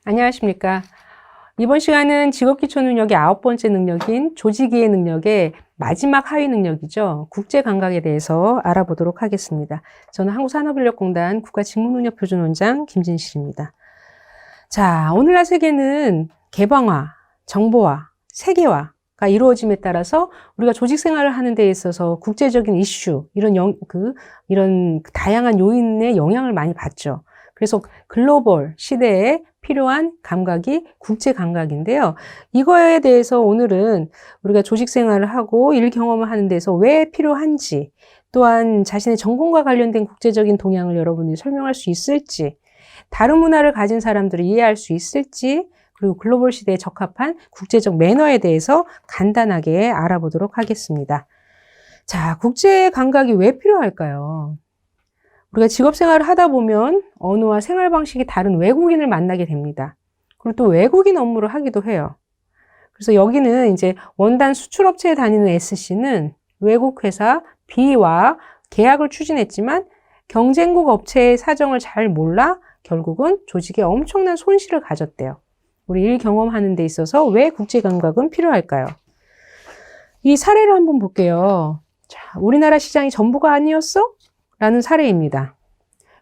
안녕하십니까. 이번 시간은 직업기초 능력의 9번째 능력인 조직이해 능력의 마지막 하위 능력이죠. 국제감각에 대해서 알아보도록 하겠습니다. 저는 한국산업인력공단 국가직무능력표준원장 김진실입니다. 자, 오늘날 세계는 개방화, 정보화, 세계화가 이루어짐에 따라서 우리가 조직 생활을 하는 데 있어서 국제적인 이슈, 이런 다양한 요인의 영향을 많이 받죠. 그래서 글로벌 시대에 필요한 감각이 국제 감각인데요. 이거에 대해서 오늘은 우리가 조직 생활을 하고 일 경험을 하는 데서 왜 필요한지, 또한 자신의 전공과 관련된 국제적인 동향을 여러분이 설명할 수 있을지, 다른 문화를 가진 사람들이 이해할 수 있을지, 그리고 글로벌 시대에 적합한 국제적 매너에 대해서 간단하게 알아보도록 하겠습니다. 자, 국제 감각이 왜 필요할까요? 우리가 직업 생활을 하다 보면 언어와 생활 방식이 다른 외국인을 만나게 됩니다. 그리고 또 외국인 업무를 하기도 해요. 그래서 여기는 이제 원단 수출업체에 다니는 S씨는 외국 회사 B와 계약을 추진했지만 경쟁국 업체의 사정을 잘 몰라 결국은 조직에 엄청난 손실을 가졌대요. 우리 일 경험하는 데 있어서 왜 국제 감각은 필요할까요? 이 사례를 한번 볼게요. 자, 우리나라 시장이 전부가 아니었어? 라는 사례입니다.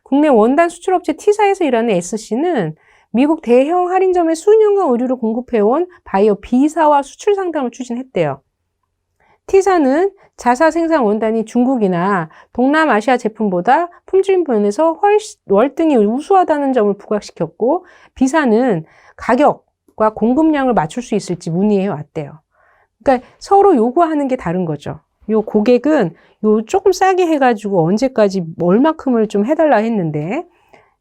국내 원단 수출업체 T사에서 일하는 S씨는 미국 대형 할인점에 수년간 의류를 공급해온 바이어 B사와 수출 상담을 추진했대요. T사는 자사 생산 원단이 중국이나 동남아시아 제품보다 품질 면에서 월등히 우수하다는 점을 부각시켰고, B사는 가격과 공급량을 맞출 수 있을지 문의해 왔대요. 그러니까 서로 요구하는 게 다른 거죠. 요 고객은 요 조금 싸게 해가지고 언제까지 얼마큼을 좀 해달라 했는데,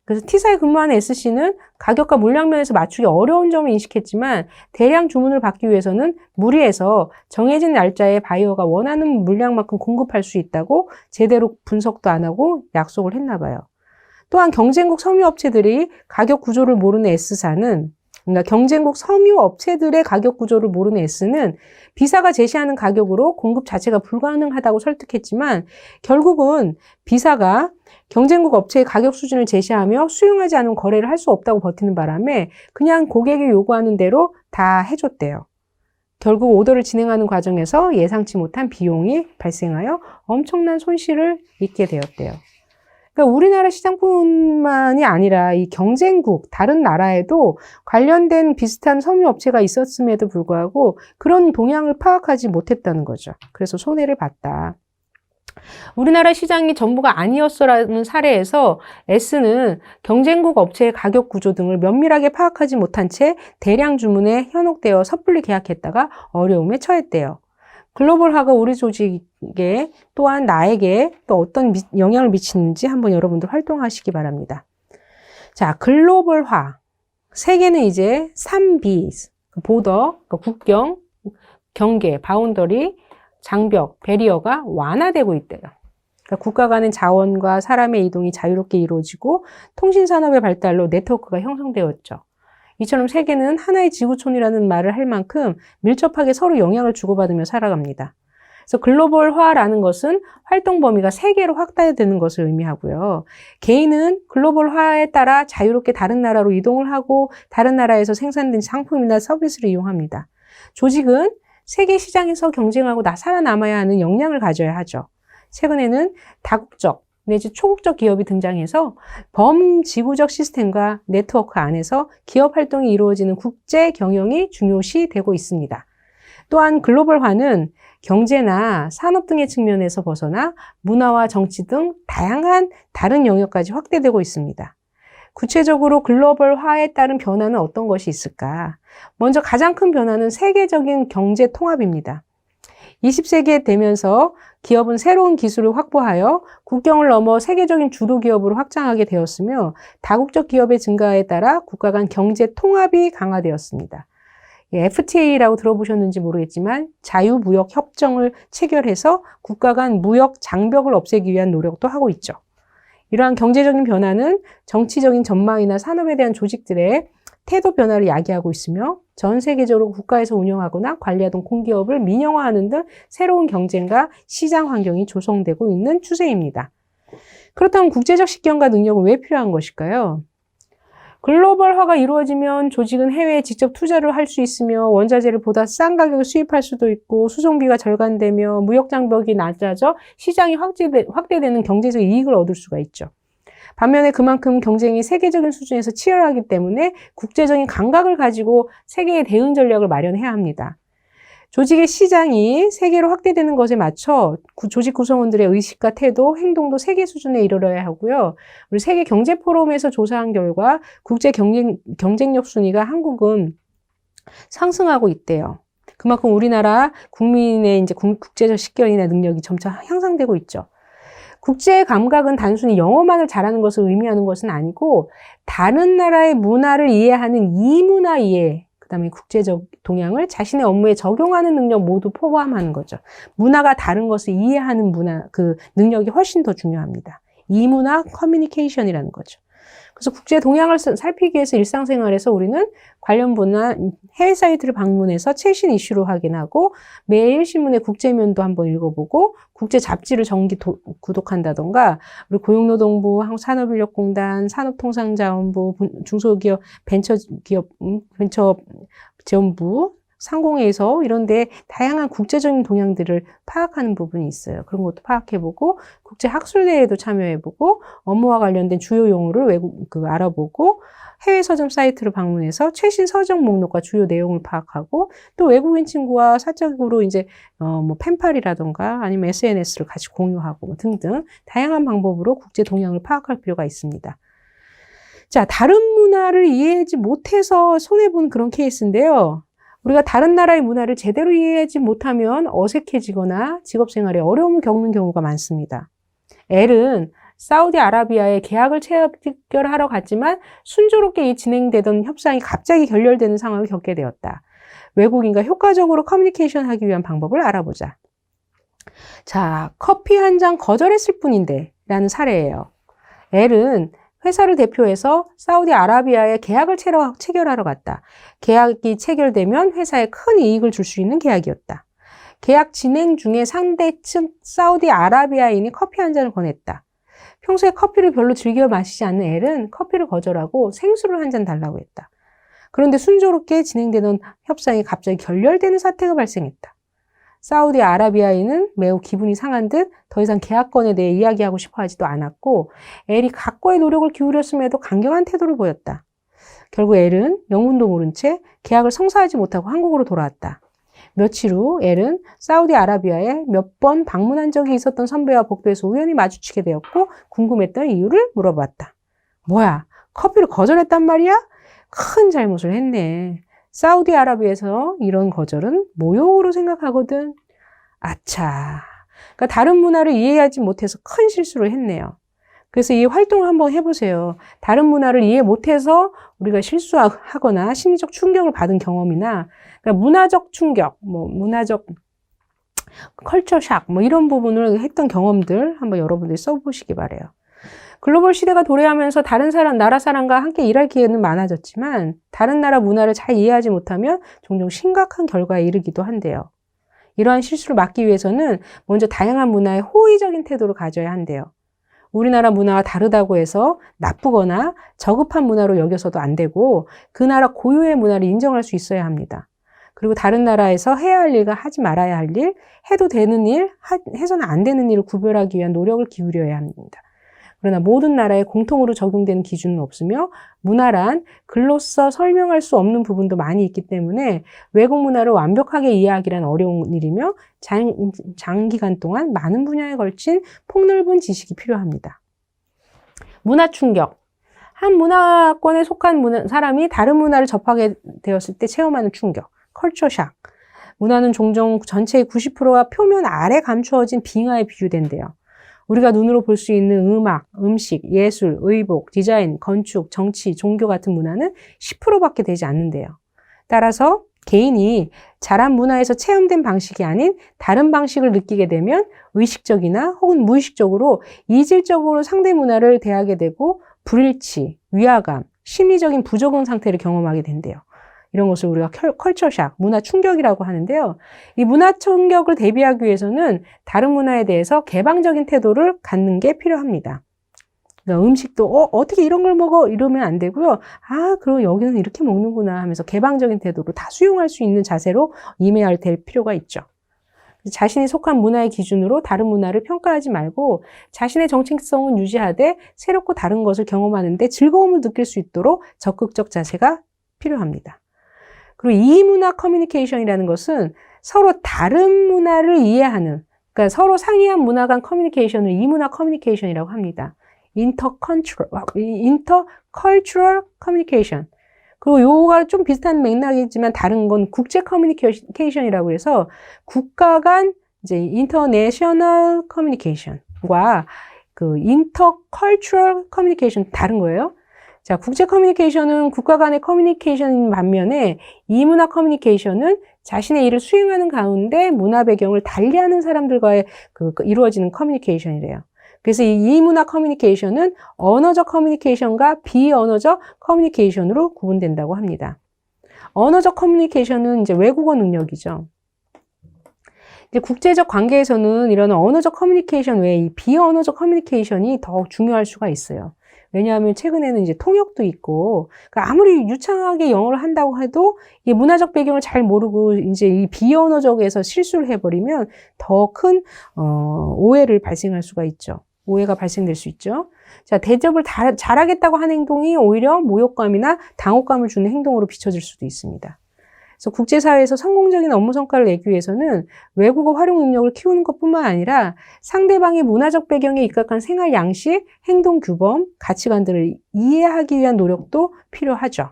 그래서 T사에 근무하는 S씨는 가격과 물량 면에서 맞추기 어려운 점을 인식했지만 대량 주문을 받기 위해서는 무리해서 정해진 날짜에 바이어가 원하는 물량만큼 공급할 수 있다고 제대로 분석도 안 하고 약속을 했나 봐요. 또한 경쟁국 섬유업체들이 가격 구조를 모르는 S사는, 그러니까 경쟁국 섬유업체들의 가격 구조를 모르는 S는 B사가 제시하는 가격으로 공급 자체가 불가능하다고 설득했지만 결국은 B사가 경쟁국 업체의 가격 수준을 제시하며 수용하지 않으면 거래를 할 수 없다고 버티는 바람에 그냥 고객이 요구하는 대로 다 해줬대요. 결국 오더를 진행하는 과정에서 예상치 못한 비용이 발생하여 엄청난 손실을 입게 되었대요. 그러니까 우리나라 시장뿐만이 아니라 이 경쟁국, 다른 나라에도 관련된 비슷한 섬유업체가 있었음에도 불구하고 그런 동향을 파악하지 못했다는 거죠. 그래서 손해를 봤다. 우리나라 시장이 전부가 아니었어라는 사례에서 S는 경쟁국 업체의 가격 구조 등을 면밀하게 파악하지 못한 채 대량 주문에 현혹되어 섣불리 계약했다가 어려움에 처했대요. 글로벌화가 우리 조직에 또한 나에게 또 어떤 영향을 미치는지 한번 여러분들 활동하시기 바랍니다. 자, 글로벌화. 세계는 이제 3B, 보더, 국경, 경계, 바운더리, 장벽, 배리어가 완화되고 있대요. 그러니까 국가 간의 자원과 사람의 이동이 자유롭게 이루어지고 통신산업의 발달로 네트워크가 형성되었죠. 이처럼 세계는 하나의 지구촌이라는 말을 할 만큼 밀접하게 서로 영향을 주고받으며 살아갑니다. 그래서 글로벌화라는 것은 활동 범위가 세계로 확대되는 것을 의미하고요. 개인은 글로벌화에 따라 자유롭게 다른 나라로 이동을 하고 다른 나라에서 생산된 상품이나 서비스를 이용합니다. 조직은 세계 시장에서 경쟁하고 살아남아야 하는 역량을 가져야 하죠. 최근에는 다국적 내지 초국적 기업이 등장해서 범지구적 시스템과 네트워크 안에서 기업 활동이 이루어지는 국제 경영이 중요시되고 있습니다. 또한 글로벌화는 경제나 산업 등의 측면에서 벗어나 문화와 정치 등 다양한 다른 영역까지 확대되고 있습니다. 구체적으로 글로벌화에 따른 변화는 어떤 것이 있을까? 먼저 가장 큰 변화는 세계적인 경제 통합입니다. 20세기에 되면서 기업은 새로운 기술을 확보하여 국경을 넘어 세계적인 주도 기업으로 확장하게 되었으며 다국적 기업의 증가에 따라 국가 간 경제 통합이 강화되었습니다. FTA라고 들어보셨는지 모르겠지만 자유무역 협정을 체결해서 국가 간 무역 장벽을 없애기 위한 노력도 하고 있죠. 이러한 경제적인 변화는 정치적인 전망이나 산업에 대한 조직들의 태도 변화를 야기하고 있으며 전 세계적으로 국가에서 운영하거나 관리하던 공기업을 민영화하는 등 새로운 경쟁과 시장 환경이 조성되고 있는 추세입니다. 그렇다면 국제적 식견과 능력은 왜 필요한 것일까요? 글로벌화가 이루어지면 조직은 해외에 직접 투자를 할 수 있으며 원자재를 보다 싼 가격에 수입할 수도 있고 수송비가 절감되며 무역 장벽이 낮아져 시장이 확대되는 경제적 이익을 얻을 수가 있죠. 반면에 그만큼 경쟁이 세계적인 수준에서 치열하기 때문에 국제적인 감각을 가지고 세계의 대응 전략을 마련해야 합니다. 조직의 시장이 세계로 확대되는 것에 맞춰 조직 구성원들의 의식과 태도, 행동도 세계 수준에 이르러야 하고요. 우리 세계 경제 포럼에서 조사한 결과 국제 경쟁력 순위가 한국은 상승하고 있대요. 그만큼 우리나라 국민의 이제 국제적 식견이나 능력이 점차 향상되고 있죠. 국제 감각은 단순히 영어만을 잘하는 것을 의미하는 것은 아니고 다른 나라의 문화를 이해하는 이문화 이해, 그다음에 국제적 동향을 자신의 업무에 적용하는 능력 모두 포함하는 거죠. 문화가 다른 것을 이해하는 그 능력이 훨씬 더 중요합니다. 이문화 커뮤니케이션이라는 거죠. 그래서 국제 동향을 살피기 위해서 일상생활에서 우리는 관련 분야 해외 사이트를 방문해서 최신 이슈로 확인하고 매일 신문의 국제면도 한번 읽어보고 국제 잡지를 정기 구독한다던가 우리 고용노동부, 한국산업인력공단, 산업통상자원부, 중소기업 벤처지원부, 상공회에서 이런 데 다양한 국제적인 동향들을 파악하는 부분이 있어요. 그런 것도 파악해보고 국제 학술대회에도 참여해보고 업무와 관련된 주요 용어를 알아보고 해외 서점 사이트를 방문해서 최신 서적 목록과 주요 내용을 파악하고 또 외국인 친구와 사적으로 이제 펜팔이라던가 아니면 SNS를 같이 공유하고 등등 다양한 방법으로 국제 동향을 파악할 필요가 있습니다. 자, 다른 문화를 이해하지 못해서 손해본 그런 케이스인데요. 우리가 다른 나라의 문화를 제대로 이해하지 못하면 어색해지거나 직업생활에 어려움을 겪는 경우가 많습니다. 엘은 사우디아라비아에 계약을 체결하러 갔지만 순조롭게 진행되던 협상이 갑자기 결렬되는 상황을 겪게 되었다. 외국인과 효과적으로 커뮤니케이션 하기 위한 방법을 알아보자. 자, 커피 한 잔 거절했을 뿐인데 라는 사례예요. 엘은 회사를 대표해서 사우디아라비아에 계약을 체결하러 갔다. 계약이 체결되면 회사에 큰 이익을 줄 수 있는 계약이었다. 계약 진행 중에 상대 측 사우디아라비아인이 커피 한 잔을 권했다. 평소에 커피를 별로 즐겨 마시지 않는 엘은 커피를 거절하고 생수를 한 잔 달라고 했다. 그런데 순조롭게 진행되던 협상이 갑자기 결렬되는 사태가 발생했다. 사우디아라비아인은 매우 기분이 상한 듯 더 이상 계약건에 대해 이야기하고 싶어 하지도 않았고 엘이 각고의 노력을 기울였음에도 강경한 태도를 보였다. 결국 엘은 영문도 모른 채 계약을 성사하지 못하고 한국으로 돌아왔다. 며칠 후 엘은 사우디아라비아에 몇 번 방문한 적이 있었던 선배와 복도에서 우연히 마주치게 되었고 궁금했던 이유를 물어봤다. 뭐야, 커피를 거절했단 말이야? 큰 잘못을 했네. 사우디아라비아에서 이런 거절은 모욕으로 생각하거든. 아차. 그러니까 다른 문화를 이해하지 못해서 큰 실수를 했네요. 그래서 이 활동을 한번 해보세요. 다른 문화를 이해 못해서 우리가 실수하거나 심리적 충격을 받은 경험이나 그러니까 문화적 충격, 문화적 컬처 샥, 이런 부분을 했던 경험들 한번 여러분들이 써보시기 바래요. 글로벌 시대가 도래하면서 다른 나라 사람과 함께 일할 기회는 많아졌지만 다른 나라 문화를 잘 이해하지 못하면 종종 심각한 결과에 이르기도 한대요. 이러한 실수를 막기 위해서는 먼저 다양한 문화에 호의적인 태도를 가져야 한대요. 우리나라 문화와 다르다고 해서 나쁘거나 저급한 문화로 여겨서도 안 되고 그 나라 고유의 문화를 인정할 수 있어야 합니다. 그리고 다른 나라에서 해야 할 일과 하지 말아야 할 일, 해도 되는 일, 해서는 안 되는 일을 구별하기 위한 노력을 기울여야 합니다. 그러나 모든 나라에 공통으로 적용되는 기준은 없으며 문화란 글로써 설명할 수 없는 부분도 많이 있기 때문에 외국 문화를 완벽하게 이해하기란 어려운 일이며 장기간 동안 많은 분야에 걸친 폭넓은 지식이 필요합니다. 문화 충격. 한 문화권에 속한 사람이 다른 문화를 접하게 되었을 때 체험하는 충격. 컬처 샥. 문화는 종종 전체의 90%가 표면 아래 감추어진 빙하에 비유된대요. 우리가 눈으로 볼 수 있는 음악, 음식, 예술, 의복, 디자인, 건축, 정치, 종교 같은 문화는 10%밖에 되지 않는데요. 따라서 개인이 자란 문화에서 체험된 방식이 아닌 다른 방식을 느끼게 되면 의식적이나 혹은 무의식적으로 이질적으로 상대 문화를 대하게 되고 불일치, 위화감, 심리적인 부적응 상태를 경험하게 된대요. 이런 것을 우리가 컬처샥, 문화 충격이라고 하는데요. 이 문화 충격을 대비하기 위해서는 다른 문화에 대해서 개방적인 태도를 갖는 게 필요합니다. 그러니까 음식도 어떻게 이런 걸 먹어? 이러면 안 되고요. 아, 그럼 여기는 이렇게 먹는구나 하면서 개방적인 태도로 다 수용할 수 있는 자세로 임해야 될 필요가 있죠. 자신이 속한 문화의 기준으로 다른 문화를 평가하지 말고 자신의 정체성은 유지하되 새롭고 다른 것을 경험하는데 즐거움을 느낄 수 있도록 적극적 자세가 필요합니다. 그리고 이문화 커뮤니케이션이라는 것은 서로 다른 문화를 이해하는, 그러니까 서로 상이한 문화 간 커뮤니케이션을 이문화 커뮤니케이션이라고 합니다. intercultural communication. 그리고 요거가 좀 비슷한 맥락이지만 다른 건 국제 커뮤니케이션이라고 해서 국가 간 이제 international communication과 그 intercultural communication 다른 거예요. 자, 국제 커뮤니케이션은 국가 간의 커뮤니케이션인 반면에 이문화 커뮤니케이션은 자신의 일을 수행하는 가운데 문화 배경을 달리하는 사람들과의 이루어지는 커뮤니케이션이래요. 그래서 이 이문화 커뮤니케이션은 언어적 커뮤니케이션과 비언어적 커뮤니케이션으로 구분된다고 합니다. 언어적 커뮤니케이션은 이제 외국어 능력이죠. 이제 국제적 관계에서는 이런 언어적 커뮤니케이션 외에 이 비언어적 커뮤니케이션이 더욱 중요할 수가 있어요. 왜냐하면 최근에는 이제 통역도 있고, 그러니까 아무리 유창하게 영어를 한다고 해도 이 문화적 배경을 잘 모르고 이제 이 비언어적에서 실수를 해버리면 더 큰 오해를 발생할 수가 있죠. 오해가 발생될 수 있죠. 자, 대접을 잘하겠다고 하는 행동이 오히려 모욕감이나 당혹감을 주는 행동으로 비춰질 수도 있습니다. 그래서 국제사회에서 성공적인 업무 성과를 내기 위해서는 외국어 활용 능력을 키우는 것뿐만 아니라 상대방의 문화적 배경에 입각한 생활 양식, 행동 규범, 가치관들을 이해하기 위한 노력도 필요하죠.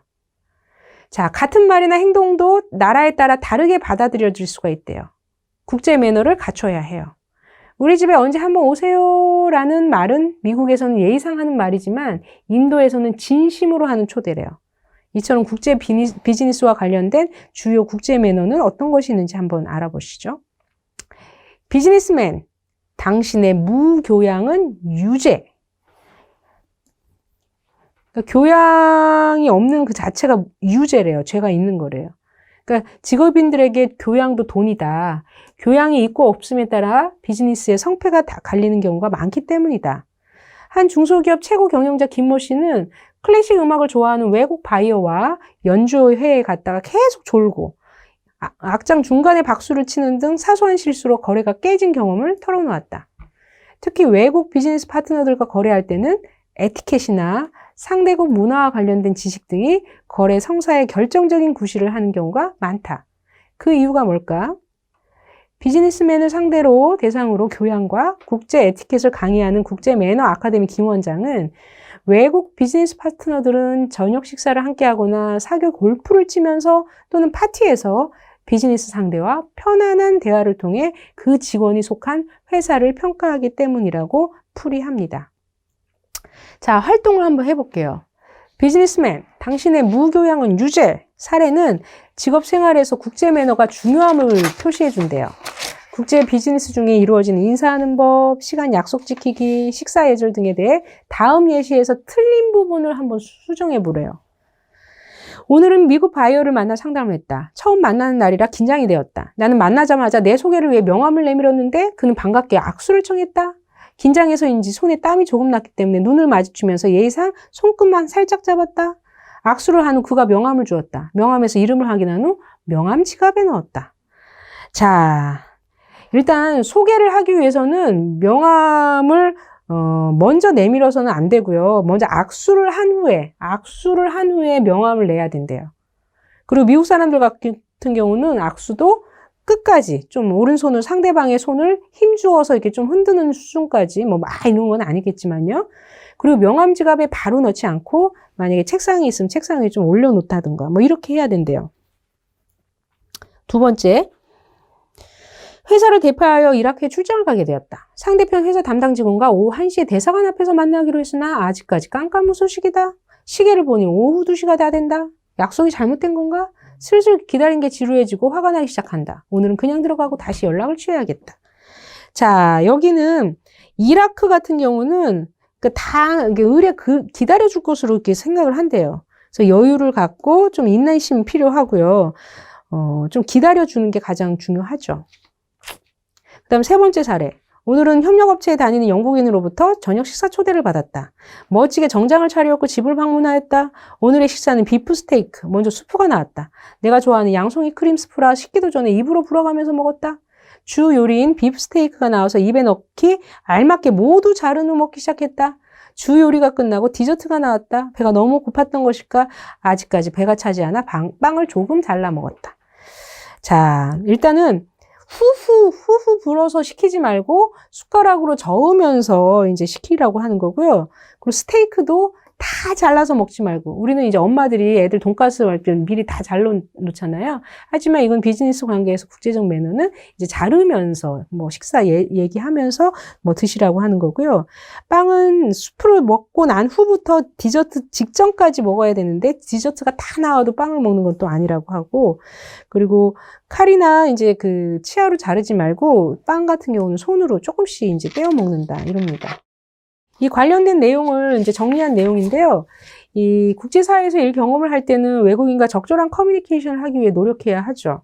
자, 같은 말이나 행동도 나라에 따라 다르게 받아들여질 수가 있대요. 국제 매너를 갖춰야 해요. 우리 집에 언제 한번 오세요 라는 말은 미국에서는 예의상 하는 말이지만 인도에서는 진심으로 하는 초대래요. 이처럼 국제 비즈니스와 관련된 주요 국제 매너는 어떤 것이 있는지 한번 알아보시죠. 비즈니스맨, 당신의 무교양은 유죄. 그러니까 교양이 없는 그 자체가 유죄래요. 죄가 있는 거래요. 그러니까 직업인들에게 교양도 돈이다. 교양이 있고 없음에 따라 비즈니스의 성패가 다 갈리는 경우가 많기 때문이다. 한 중소기업 최고 경영자 김모 씨는 클래식 음악을 좋아하는 외국 바이어와 연주회에 갔다가 계속 졸고 악장 중간에 박수를 치는 등 사소한 실수로 거래가 깨진 경험을 털어놓았다. 특히 외국 비즈니스 파트너들과 거래할 때는 에티켓이나 상대국 문화와 관련된 지식 등이 거래 성사에 결정적인 구실을 하는 경우가 많다. 그 이유가 뭘까? 비즈니스맨을 대상으로 교양과 국제 에티켓을 강의하는 국제 매너 아카데미 김 원장은 외국 비즈니스 파트너들은 저녁 식사를 함께 하거나 사교 골프를 치면서 또는 파티에서 비즈니스 상대와 편안한 대화를 통해 그 직원이 속한 회사를 평가하기 때문이라고 풀이합니다. 자, 활동을 한번 해볼게요. 비즈니스맨, 당신의 무교양은 유죄. 사례는 직업 생활에서 국제 매너가 중요함을 표시해 준대요. 국제 비즈니스 중에 이루어지는 인사하는 법, 시간 약속 지키기, 식사 예절 등에 대해 다음 예시에서 틀린 부분을 한번 수정해 보래요. 오늘은 미국 바이어를 만나 상담을 했다. 처음 만나는 날이라 긴장이 되었다. 나는 만나자마자 내 소개를 위해 명함을 내밀었는데 그는 반갑게 악수를 청했다. 긴장해서인지 손에 땀이 조금 났기 때문에 눈을 마주치면서 예의상 손끝만 살짝 잡았다. 악수를 한 후 그가 명함을 주었다. 명함에서 이름을 확인한 후 명함 지갑에 넣었다. 자, 일단 소개를 하기 위해서는 명함을 먼저 내밀어서는 안 되고요. 먼저 악수를 한 후에 명함을 내야 된대요. 그리고 미국 사람들 같은 경우는 악수도 끝까지 좀 오른손을 상대방의 손을 힘주어서 이렇게 좀 흔드는 수준까지 뭐 막 이런 건 아니겠지만요. 그리고 명함 지갑에 바로 넣지 않고 만약에 책상이 있으면 책상 위에 좀 올려놓다든가 뭐 이렇게 해야 된대요. 두 번째, 회사를 대표하여 이라크에 출장을 가게 되었다. 상대편 회사 담당 직원과 오후 1시에 대사관 앞에서 만나기로 했으나 아직까지 깜깜무소식이다. 시계를 보니 오후 2시가 다 된다. 약속이 잘못된 건가? 슬슬 기다린 게 지루해지고 화가 나기 시작한다. 오늘은 그냥 들어가고 다시 연락을 취해야겠다. 자, 여기는 이라크 같은 경우는 의뢰 기다려줄 것으로 이렇게 생각을 한대요. 그래서 여유를 갖고 좀 인내심이 필요하고요. 좀 기다려주는 게 가장 중요하죠. 그 다음 세 번째 사례. 오늘은 협력업체에 다니는 영국인으로부터 저녁 식사 초대를 받았다. 멋지게 정장을 차려입고 집을 방문하였다. 오늘의 식사는 비프 스테이크. 먼저 수프가 나왔다. 내가 좋아하는 양송이 크림 스프라 식기도 전에 입으로 불어가면서 먹었다. 주 요리인 비프 스테이크가 나와서 입에 넣기 알맞게 모두 자른 후 먹기 시작했다. 주 요리가 끝나고 디저트가 나왔다. 배가 너무 고팠던 것일까? 아직까지 배가 차지 않아 빵을 조금 잘라 먹었다. 자, 일단은 후후 불어서 시키지 말고 숟가락으로 저으면서 이제 시키라고 하는 거고요. 그리고 스테이크도 다 잘라서 먹지 말고, 우리는 이제 엄마들이 애들 돈가스 할 때 미리 다 잘라놓잖아요. 하지만 이건 비즈니스 관계에서 국제적 매너는 이제 자르면서 뭐 식사 얘기하면서 뭐 드시라고 하는 거고요. 빵은 수프를 먹고 난 후부터 디저트 직전까지 먹어야 되는데 디저트가 다 나와도 빵을 먹는 건 또 아니라고 하고, 그리고 칼이나 이제 그 치아로 자르지 말고 빵 같은 경우는 손으로 조금씩 이제 떼어 먹는다 이럽니다. 이 관련된 내용을 이제 정리한 내용인데요. 이 국제사회에서 일 경험을 할 때는 외국인과 적절한 커뮤니케이션을 하기 위해 노력해야 하죠.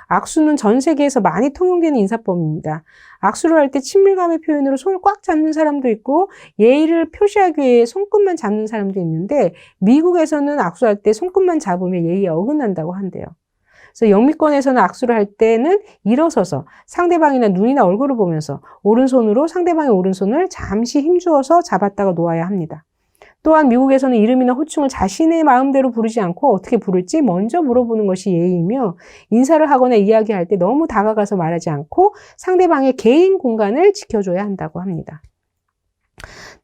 악수는 전 세계에서 많이 통용되는 인사법입니다. 악수를 할 때 친밀감의 표현으로 손을 꽉 잡는 사람도 있고 예의를 표시하기 위해 손끝만 잡는 사람도 있는데 미국에서는 악수할 때 손끝만 잡으면 예의에 어긋난다고 한대요. 그래서 영미권에서는 악수를 할 때는 일어서서 상대방이나 눈이나 얼굴을 보면서 오른손으로 상대방의 오른손을 잠시 힘주어서 잡았다가 놓아야 합니다. 또한 미국에서는 이름이나 호칭을 자신의 마음대로 부르지 않고 어떻게 부를지 먼저 물어보는 것이 예의이며, 인사를 하거나 이야기할 때 너무 다가가서 말하지 않고 상대방의 개인 공간을 지켜줘야 한다고 합니다.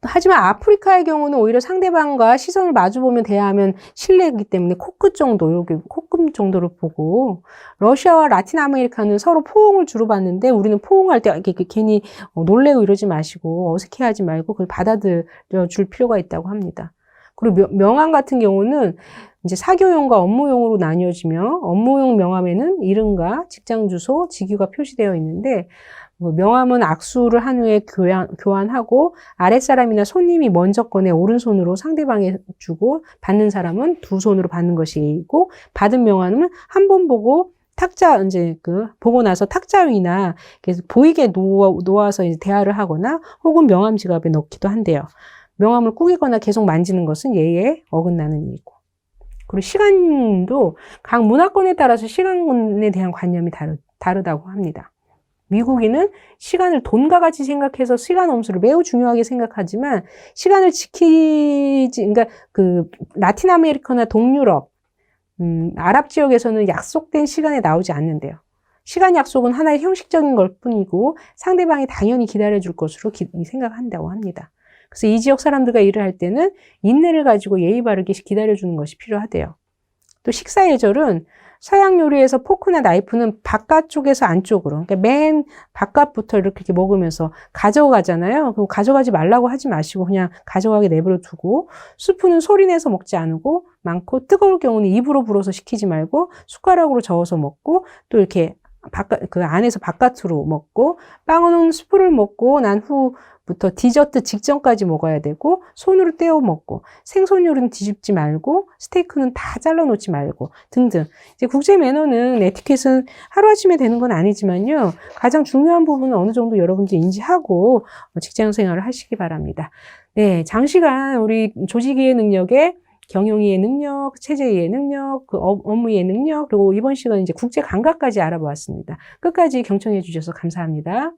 하지만 아프리카의 경우는 오히려 상대방과 시선을 마주보면 대화하면 실례이기 때문에 코끝 정도, 여기 코끝 정도를 보고, 러시아와 라틴 아메리카는 서로 포옹을 주로 받는데 우리는 포옹할 때 이렇게 괜히 놀래고 이러지 마시고 어색해하지 말고 그걸 받아들여 줄 필요가 있다고 합니다. 그리고 명함 같은 경우는 이제 사교용과 업무용으로 나뉘어지며, 업무용 명함에는 이름과 직장 주소, 직위가 표시되어 있는데, 명함은 악수를 한 후에 교환하고 아랫사람이나 손님이 먼저 꺼내 오른손으로 상대방에 주고 받는 사람은 두 손으로 받는 것이고, 받은 명함은 한 번 보고 탁자 이제 보고 나서 탁자 위나 보이게 놓아서 이제 대화를 하거나 혹은 명함 지갑에 넣기도 한대요. 명함을 꾸기거나 계속 만지는 것은 예의에 어긋나는 일이고. 그리고 시간도 각 문화권에 따라서 시간에 대한 관념이 다르다고 합니다. 미국인은 시간을 돈과 같이 생각해서 시간 엄수를 매우 중요하게 생각하지만, 시간을 그러니까 라틴 아메리카나 동유럽, 아랍 지역에서는 약속된 시간에 나오지 않는데요. 시간 약속은 하나의 형식적인 걸 뿐이고 상대방이 당연히 기다려줄 것으로 생각한다고 합니다. 그래서 이 지역 사람들과 일을 할 때는 인내를 가지고 예의 바르게 기다려주는 것이 필요하대요. 또 식사 예절은 서양 요리에서 포크나 나이프는 바깥쪽에서 안쪽으로, 그러니까 맨 바깥부터 이렇게 먹으면서 가져가잖아요. 그럼 가져가지 말라고 하지 마시고 그냥 가져가게 내버려 두고, 스프는 소리내서 먹지 않고 뜨거울 경우는 입으로 불어서 시키지 말고 숟가락으로 저어서 먹고, 또 이렇게 안에서 바깥으로 먹고, 빵은 스프를 먹고 난 후부터 디저트 직전까지 먹어야 되고, 손으로 떼어 먹고, 생선 요리는 뒤집지 말고, 스테이크는 다 잘라 놓지 말고 등등. 이제 국제 매너는, 에티켓은 하루아침에 되는 건 아니지만요, 가장 중요한 부분은 어느 정도 여러분들이 인지하고 직장 생활을 하시기 바랍니다. 네, 장시간 우리 조직이해 능력에 경영이해 능력, 체제이해 능력, 업무이해 능력, 그리고 이번 시간은 이제 국제 감각까지 알아보았습니다. 끝까지 경청해 주셔서 감사합니다.